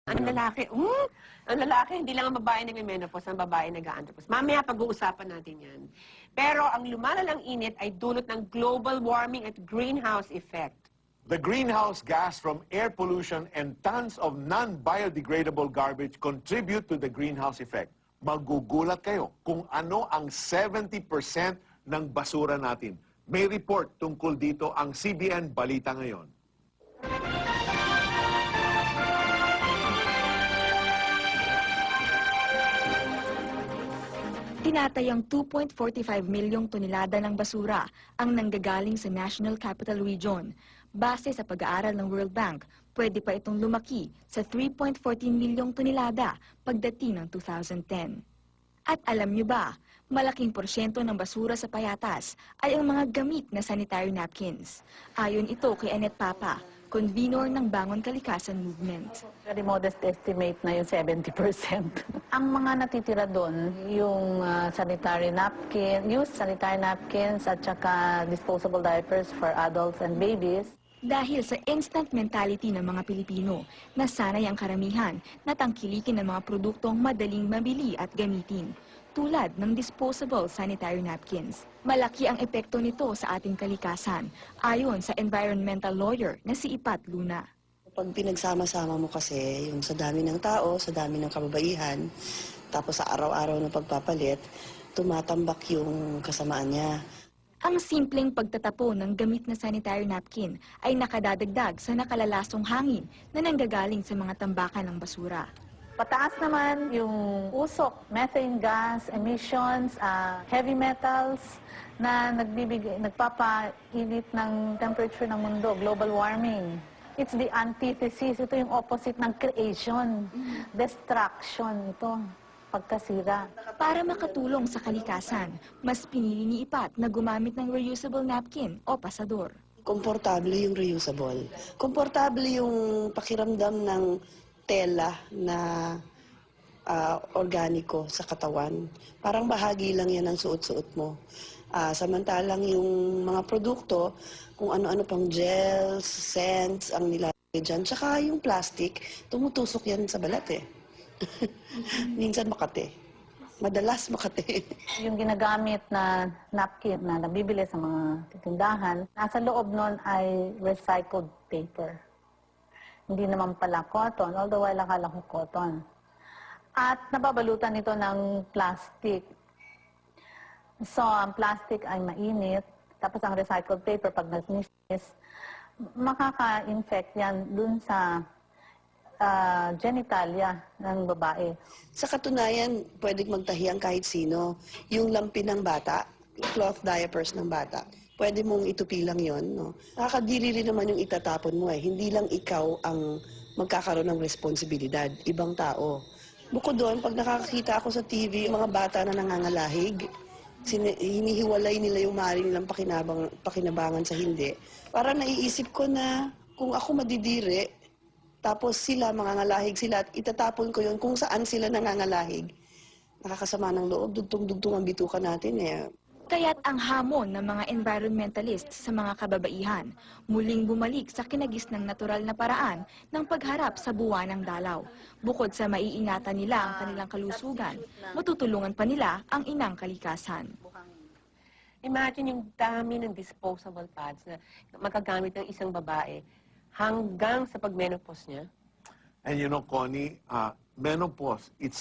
Ang lalaki, hindi lang ang babae nagme-menopause, ang babae nag-aandropause. Mamaya pag-uusapan natin yan. Pero ang lumalalang init ay dulot ng global warming at greenhouse effect. The greenhouse gas from air pollution and tons of non-biodegradable garbage contribute to the greenhouse effect. Magugulat kayo kung ano ang 70% ng basura natin. May report tungkol dito ang CBN Balita Ngayon. Tinatayang 2.45 milyong tonelada ng basura ang nanggagaling sa National Capital Region. Base sa pag-aaral ng World Bank, pwede pa itong lumaki sa 3.14 milyong tonelada pagdating ng 2010. At alam nyo ba, malaking porsyento ng basura sa payatas ay ang mga gamit na sanitary napkins. Ayon ito kay Annette Papa, convenor ng Bangon Kalikasan Movement. Very modest estimate na yung 70%. Ang mga natitira doon, yung sanitary napkin, used sanitary napkins at saka disposable diapers for adults and babies. Dahil sa instant mentality ng mga Pilipino, nasanay ang karamihan na tangkilikin ng mga produktong madaling mabili at gamitin, tulad ng disposable sanitary napkins. Malaki ang epekto nito sa ating kalikasan, ayon sa environmental lawyer na si Ipat Luna. Pag pinagsama-sama mo kasi yung sa dami ng tao, sa dami ng kababaihan, tapos sa araw-araw ng pagpapalit, tumatambak yung kasamaan niya. Ang simpleng pagtatapon ng gamit na sanitary napkin ay nakadadagdag sa nakalalasong hangin na nanggagaling sa mga tambakan ng basura. Pataas naman yung usok, methane gas, emissions, heavy metals na nagpapainit ng temperature ng mundo, global warming. It's the antithesis, ito yung opposite ng creation, destruction ito. Pagkasira. Para makatulong sa kalikasan, mas pinili ni Ipat na gumamit ng reusable napkin o pasador. Komportable yung reusable. Komportable yung pakiramdam ng tela na organiko sa katawan. Parang bahagi lang yan ng suot-suot mo. Samantalang yung mga produkto, kung ano-ano pang gels, scents ang nilalagay dyan, tsaka yung plastic, tumutusok yan sa balat eh. Minsan Makati. Madalas Makati. Yung ginagamit na napkin na nabibili sa mga tindahan, nasa loob nun ay recycled paper. Hindi naman pala cotton, although wala akala ko cotton. At nababalutan ito ng plastic. So, ang plastic ay mainit, tapos ang recycled paper, pag nagnis, makaka-infect yan dun sa genitalia ng babae. Sa katunayan, pwedeng magtahi ang kahit sino. Yung lampi ng bata, cloth diapers ng bata, pwede mong itupi lang yun. No? Nakakadiri rin naman yung itatapon mo eh. Hindi lang ikaw ang magkakaroon ng responsibilidad, ibang tao. Bukod doon, pag nakakakita ako sa TV, yung mga bata na nangangalahig, hinihiwalay nila yung maaari nilang pakinabangan sa hindi. Parang naiisip ko na kung ako madidiri, tapos sila, mangangalahig sila, at itatapon ko yun kung saan sila nangangalahig. Nakakasama ng loob, dugtong-dugtong ang bituka natin eh. Kaya't ang hamon ng mga environmentalists sa mga kababaihan, muling bumalik sa kinagisnang natural na paraan ng pagharap sa buwan ng dalaw. Bukod sa maiingatan nila ang kanilang kalusugan, matutulungan pa nila ang inang kalikasan. Imagine yung dami ng disposable pads na magagamit ng isang babae hanggang sa pag-menopause niya. And you know, Connie, menopause, it's